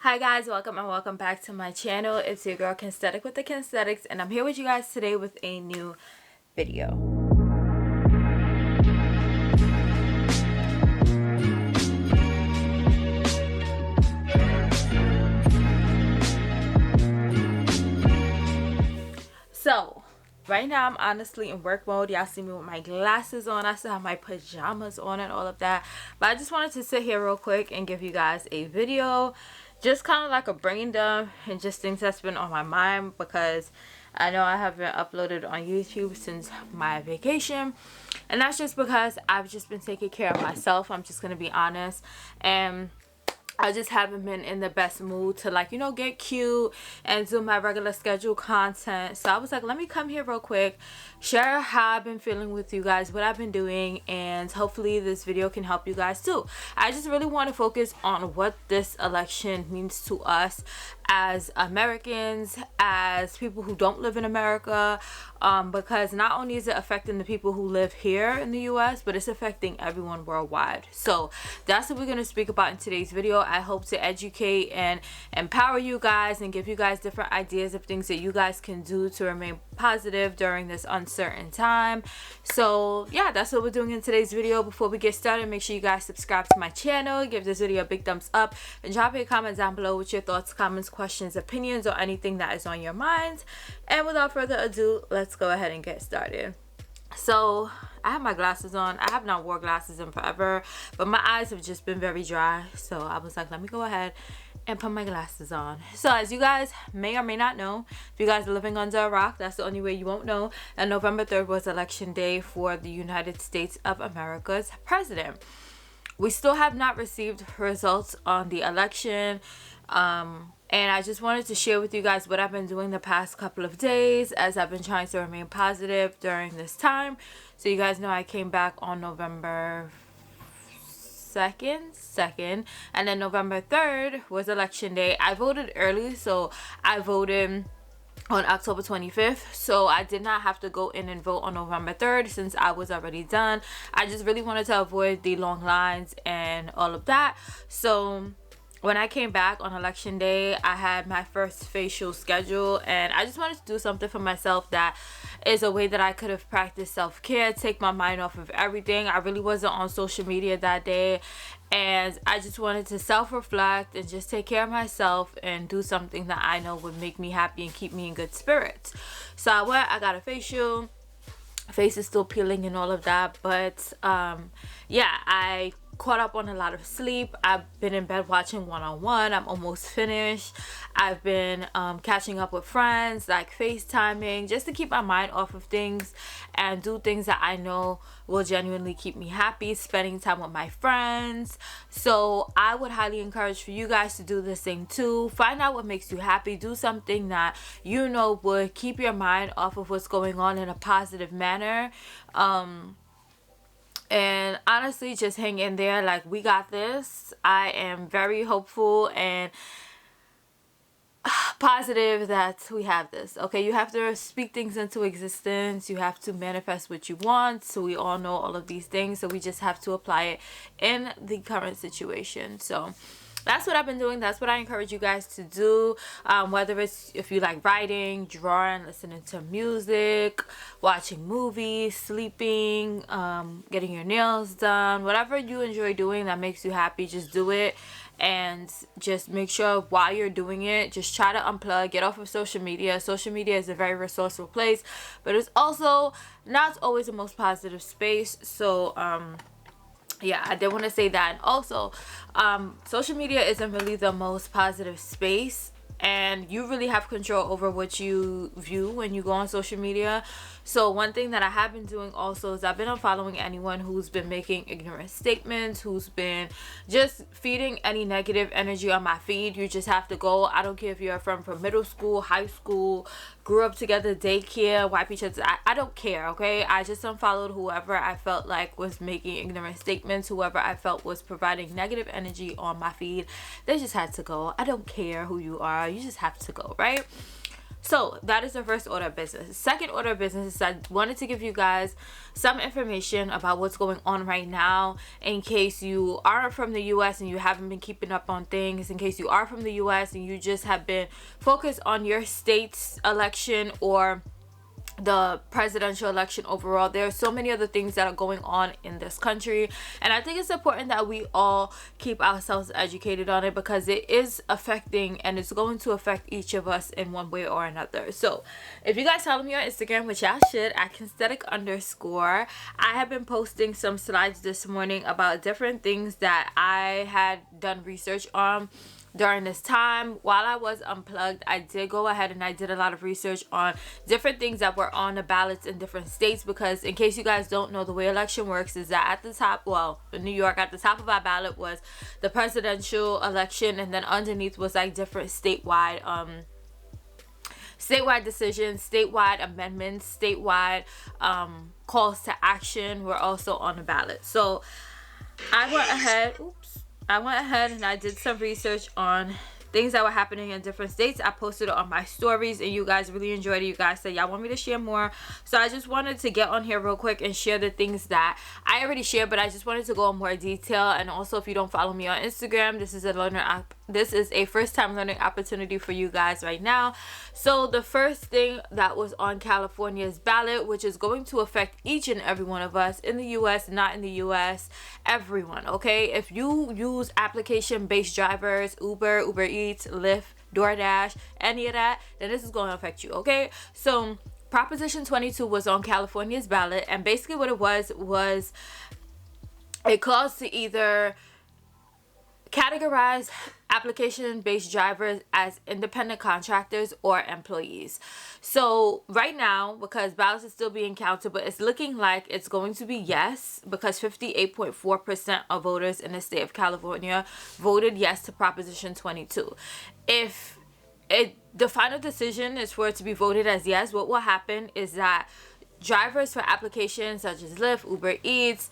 Hi guys, welcome and welcome back to my channel. It's your girl Kensthetic with the Kensthetics, and I'm here with you guys today with a new video. So right now I'm honestly in work mode. Y'all see me with my glasses on. I still have my pajamas on and all of that, but I just wanted to sit here real quick and give you guys a video, just kind of like a brain dump and just things that's been on my mind, because I know I haven't uploaded on YouTube since my vacation, and that's just because I've just been taking care of myself. I'm just gonna be honest, and I just haven't been in the best mood to, like, you know, get cute and do my regular scheduled content. So I was like, let me come here real quick, share how I've been feeling with you guys, what I've been doing, and hopefully this video can help you guys too. I just really want to focus on what this election means to us as Americans, as people who don't live in America, because not only is it affecting the people who live here in the US, but it's affecting everyone worldwide. So that's what we're going to speak about in today's video. I hope to educate and empower you guys and give you guys different ideas of things that you guys can do to remain positive during this uncertain time. So yeah, that's what we're doing in today's video. Before we get started, make sure you guys subscribe to my channel, give this video a big thumbs up, and drop a comment down below with your thoughts, comments, questions, opinions, or anything that is on your minds. And without further ado, let's go ahead and get started. So I have my glasses on. I have not worn glasses in forever, but my eyes have just been very dry, so I was like, let me go ahead and put my glasses on. So as you guys may or may not know, if you guys are living under a rock, that's the only way you won't know, that November 3rd was election day for the United States of America's president. We still have not received results on the election, and I just wanted to share with you guys what I've been doing the past couple of days as I've been trying to remain positive during this time. So you guys know I came back on November 2nd, and then November 3rd was election day. I voted early, so I voted on October 25th, so I did not have to go in and vote on November 3rd since I was already done. I just really wanted to avoid the long lines and all of that. So when I came back on election day, I had my first facial schedule, and I just wanted to do something for myself that is a way that I could have practiced self-care, take my mind off of everything. I really wasn't on social media that day, and I just wanted to self-reflect and just take care of myself and do something that I know would make me happy and keep me in good spirits. So I went, I got a facial. Face is still peeling and all of that, but yeah, I caught up on a lot of sleep. I've been in bed watching One-on-One. I'm almost finished. I've been catching up with friends, like FaceTiming, just to keep my mind off of things and do things that I know will genuinely keep me happy, spending time with my friends. So I would highly encourage for you guys to do the same too. Find out what makes you happy. Do something that you know would keep your mind off of what's going on in a positive manner. And honestly, just hang in there. Like, we got this. I am very hopeful and positive that we have this. Okay, you have to speak things into existence. You have to manifest what you want. So we all know all of these things. So we just have to apply it in the current situation. So that's what I've been doing. That's what I encourage you guys to do. Whether it's if you like writing, drawing, listening to music, watching movies, sleeping, getting your nails done, whatever you enjoy doing that makes you happy, just do it. And just make sure while you're doing it, just try to unplug, get off of social media. Social media is a very resourceful place, but it's also not always the most positive space. So yeah, I did want to say that. And also, social media isn't really the most positive space, and you really have control over what you view when you go on social media. So one thing that I have been doing also is I've been unfollowing anyone who's been making ignorant statements, who's been just feeding any negative energy on my feed. You just have to go. I don't care if you're from middle school, high school, grew up together, daycare, wipe each other. I don't care, okay? I just unfollowed whoever I felt like was making ignorant statements, whoever I felt was providing negative energy on my feed. They just had to go. I don't care who you are. You just have to go, right? So that is the first order of business. The second order of business is I wanted to give you guys some information about what's going on right now, in case you aren't from the US and you haven't been keeping up on things, in case you are from the US and you just have been focused on your state's election or the presidential election overall. There are so many other things that are going on in this country, and I think it's important that we all keep ourselves educated on it, because it is affecting and it's going to affect each of us in one way or another. So if you guys follow me on Instagram, which y'all should, at Kensthetic_, I have been posting some slides this morning about different things that I had done research on during this time. While I was unplugged, I did go ahead and I did a lot of research on different things that were on the ballots in different states, because in case you guys don't know, the way election works is that at the top, well, in New York, at the top of our ballot was the presidential election, and then underneath was like different statewide decisions, statewide amendments, statewide calls to action were also on the ballot. So I went ahead and I did some research on things that were happening in different states. I posted it on my stories and you guys really enjoyed it. You guys said y'all want me to share more, so I just wanted to get on here real quick and share the things that I already shared, but I just wanted to go in more detail. And also, if you don't follow me on Instagram, this is a first time learning opportunity for you guys right now. So the first thing that was on California's ballot, which is going to affect each and every one of us in the US, not in the US, everyone, okay? If you use application based drivers, Uber Eats, Lyft, DoorDash, any of that, then this is going to affect you, okay? So Proposition 22 was on California's ballot, and basically what it was it calls to either categorize application-based drivers as independent contractors or employees. So right now, because ballots are still being counted, but it's looking like it's going to be yes, because 58.4% of voters in the state of California voted yes to Proposition 22. If the final decision is for it to be voted as yes, what will happen is that drivers for applications such as Lyft, Uber Eats,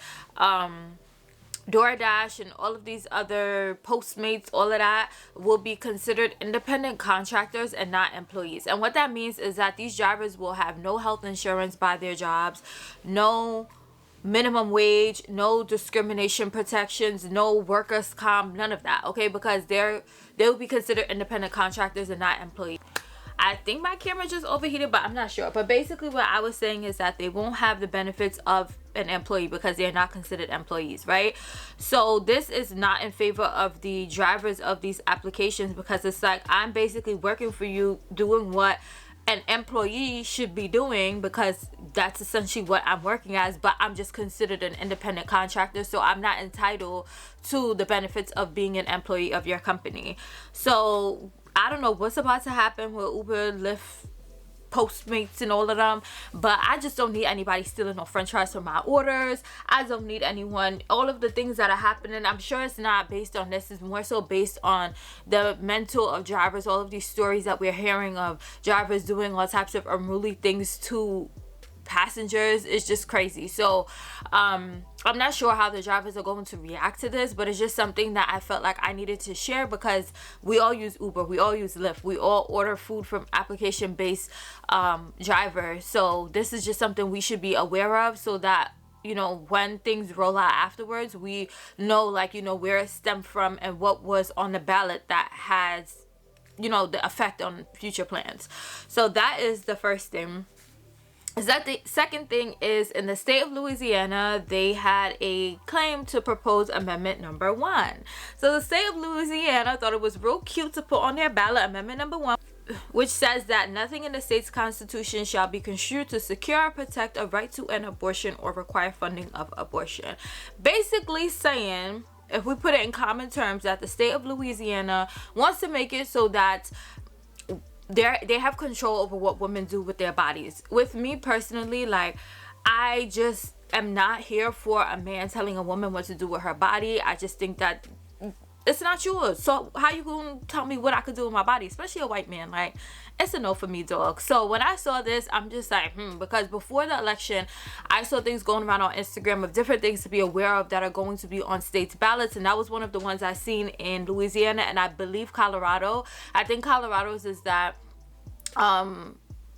DoorDash, and all of these other Postmates, all of that will be considered independent contractors and not employees. And what that means is that these drivers will have no health insurance by their jobs, no minimum wage, no discrimination protections, no workers' comp, none of that, okay? Because they will be considered independent contractors and not employees. I think my camera just overheated, but I'm not sure. But basically what I was saying is that they won't have the benefits of an employee because they're not considered employees, right? So this is not in favor of the drivers of these applications, because it's like I'm basically working for you, doing what an employee should be doing, because that's essentially what I'm working as, but I'm just considered an independent contractor, so I'm not entitled to the benefits of being an employee of your company. So I don't know what's about to happen with Uber, Lyft, Postmates, and all of them, but I just don't need anybody stealing no french fries from my orders. I don't need anyone, all of the things that are happening, I'm sure it's not based on this, it's more so based on the mental of drivers. All of these stories that we're hearing of drivers doing all types of unruly things to passengers is just crazy. So I'm not sure how the drivers are going to react to this, but it's just something that I felt like I needed to share, because we all use Uber, we all use Lyft, we all order food from application based drivers. So this is just something we should be aware of, so that, you know, when things roll out afterwards, we know, like, you know, where it stemmed from and what was on the ballot that has, you know, the effect on future plans. So that is the first thing. Is that the second thing is, in the state of Louisiana, they had a claim to propose amendment number 1. So the state of Louisiana thought it was real cute to put on their ballot amendment number 1, which says that nothing in the state's constitution shall be construed to secure or protect a right to an abortion or require funding of abortion. Basically saying, if we put it in common terms, that the state of Louisiana wants to make it so that they have control over what women do with their bodies. With me personally, like, I just am not here for a man telling a woman what to do with her body. I just think that it's not yours. So how you gonna tell me what I could do with my body, especially a white man? Like, it's a no for me, dog. So when I saw this, I'm just like, because before the election, I saw things going around on Instagram of different things to be aware of that are going to be on states' ballots, and that was one of the ones I seen in Louisiana, and I believe Colorado. I think Colorado's is that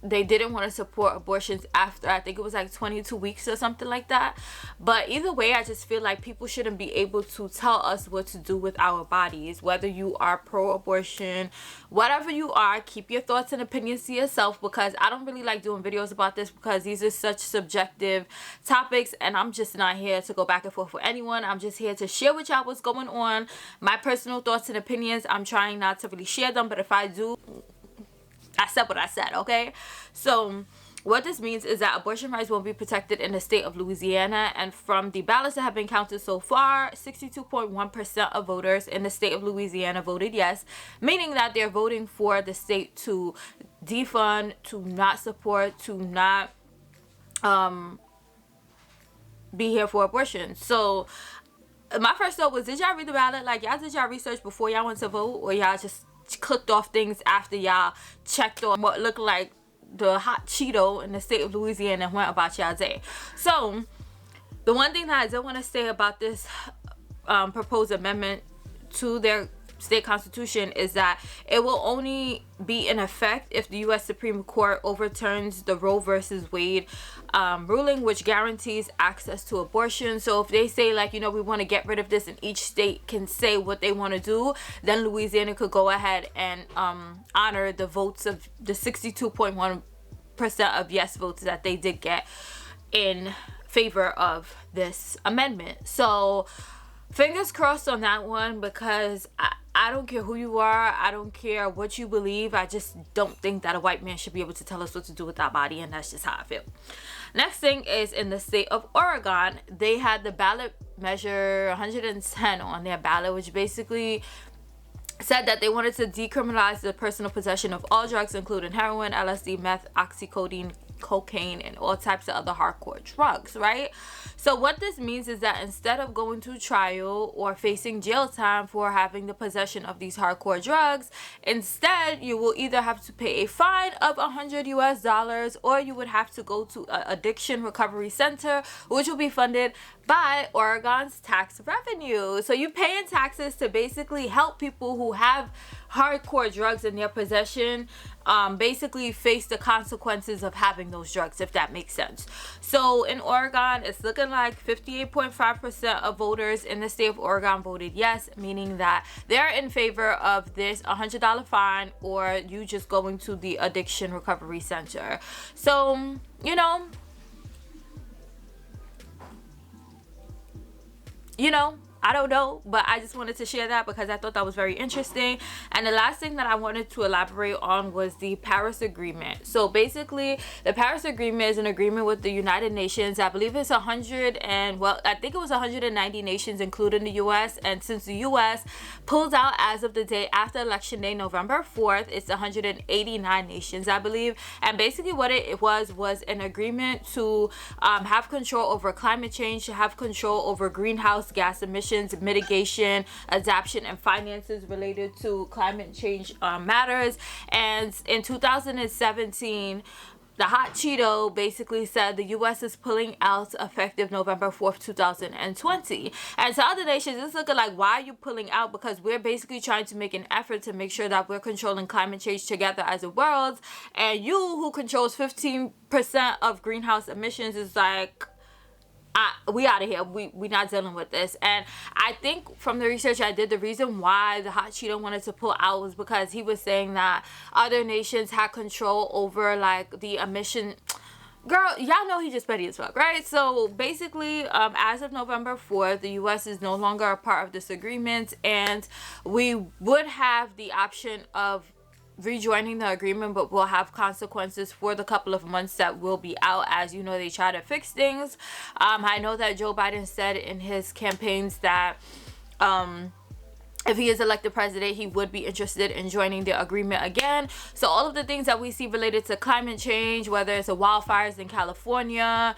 they didn't want to support abortions after, I think it was like 22 weeks or something like that. But either way, I just feel like people shouldn't be able to tell us what to do with our bodies. Whether you are pro-abortion, whatever you are, keep your thoughts and opinions to yourself, because I don't really like doing videos about this because these are such subjective topics, and I'm just not here to go back and forth with anyone. I'm just here to share with y'all what's going on, my personal thoughts and opinions. I'm trying not to really share them, but if I do, I said what I said, okay? So what this means is that abortion rights will be protected in the state of Louisiana, and from the ballots that have been counted so far, 62.1% of voters in the state of Louisiana voted yes, meaning that they're voting for the state to defund, to not support, to not be here for abortion. So my first thought was, did y'all read the ballot? Like, y'all did y'all research before y'all went to vote, or y'all just clicked off things after y'all checked on what looked like the hot Cheeto in the state of Louisiana and went about y'all day? So the one thing that I do want to say about this proposed amendment to their state constitution is that it will only be in effect if the U.S. Supreme Court overturns the Roe versus Wade ruling, which guarantees access to abortion. So if they say, like, you know, we want to get rid of this and each state can say what they want to do, then Louisiana could go ahead and honor the votes of the 62.1% of yes votes that they did get in favor of this amendment. So fingers crossed on that one, because I don't care who you are, I don't care what you believe, I just don't think that a white man should be able to tell us what to do with our body, and that's just how I feel. Next thing is, in the state of Oregon, they had the ballot measure 110 on their ballot, which basically said that they wanted to decriminalize the personal possession of all drugs, including heroin, LSD, meth, oxycodone, cocaine, and all types of other hardcore drugs, right? So what this means is that instead of going to trial or facing jail time for having the possession of these hardcore drugs, instead you will either have to pay a fine of $100 or you would have to go to an addiction recovery center, which will be funded by Oregon's tax revenue. So you're paying taxes to basically help people who have hardcore drugs in their possession basically face the consequences of having those drugs, if that makes sense. So in Oregon, it's looking like 58.5% of voters in the state of Oregon voted yes, meaning that they're in favor of this $100 fine or you just going to the addiction recovery center. So, you know, I don't know, but I just wanted to share that because I thought that was very interesting. And the last thing that I wanted to elaborate on was the Paris Agreement. So basically, the Paris Agreement is an agreement with the United Nations. I believe it's 190 nations, including the U.S. And since the U.S. pulled out as of the day after Election Day, November 4th, it's 189 nations, I believe. And basically what it was an agreement to have control over climate change, to have control over greenhouse gas emissions, mitigation, adaptation, and finances related to climate change matters. And in 2017, the hot Cheeto basically said the U.S. is pulling out effective November 4th, 2020. And to other nations, it's looking like, why are you pulling out? Because we're basically trying to make an effort to make sure that we're controlling climate change together as a world. And you, who controls 15% of greenhouse emissions, is like, we out of here. We not dealing with this. And I think from the research I did, the reason why the hot Cheeto wanted to pull out was because he was saying that other nations had control over like the emission. Girl, y'all know he just petty as fuck, right? So basically, as of November 4th, the U.S. is no longer a part of this agreement, and we would have the option of rejoining the agreement, but will have consequences for the couple of months that will be out. As you know, they try to fix things. I know that Joe Biden said in his campaigns that if he is elected president, he would be interested in joining the agreement again. So all of the things that we see related to climate change, whether it's the wildfires in California,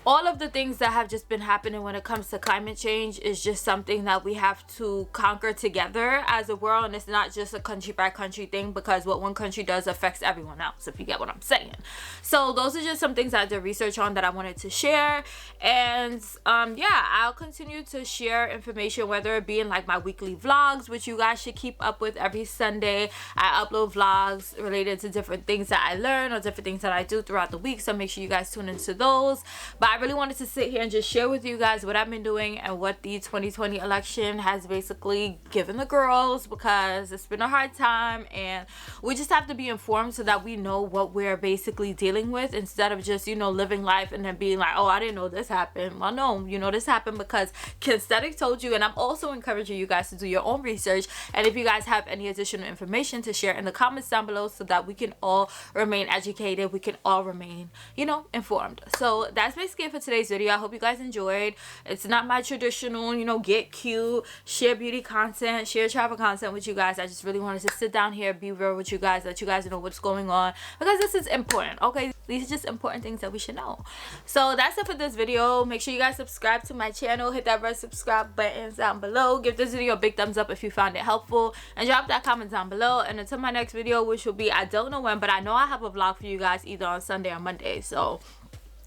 all of the things that have just been happening when it comes to climate change is just something that we have to conquer together as a world, and it's not just a country by country thing, because what one country does affects everyone else, if you get what I'm saying. So those are just some things I did research on that I wanted to share. And yeah, I'll continue to share information, whether it be in like my weekly vlogs, which you guys should keep up with every Sunday. I upload vlogs related to different things that I learn or different things that I do throughout the week, so make sure you guys tune into those. But I really wanted to sit here and just share with you guys what I've been doing and what the 2020 election has basically given the girls, because it's been a hard time and we just have to be informed so that we know what we're basically dealing with, instead of just, you know, living life and then being like, oh, I didn't know this happened. Well, no, you know, this happened because Kensthetic told you. And I'm also encouraging you guys to do your own research, and if you guys have any additional information to share in the comments down below, so that we can all remain educated, we can all remain, you know, informed. So that's basically it for today's video. I hope you guys enjoyed. It's not my traditional, you know, get cute, share beauty content, share travel content with you guys. I just really wanted to sit down here, be real with you guys, let you guys know what's going on, because this is important. Okay, these are just important things that we should know. So that's it for this video. Make sure you guys subscribe to my channel, hit that red subscribe button down below, give this video a big thumbs up if you found it helpful, and drop that comment down below. And until my next video, which will be, I don't know when, but I know I have a vlog for you guys either on Sunday or Monday. So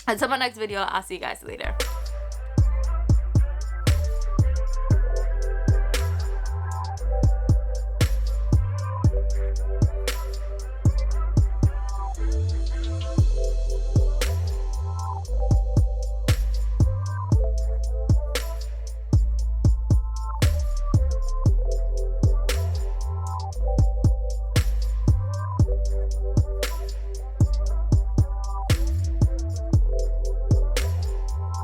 until my next video, I'll see you guys later.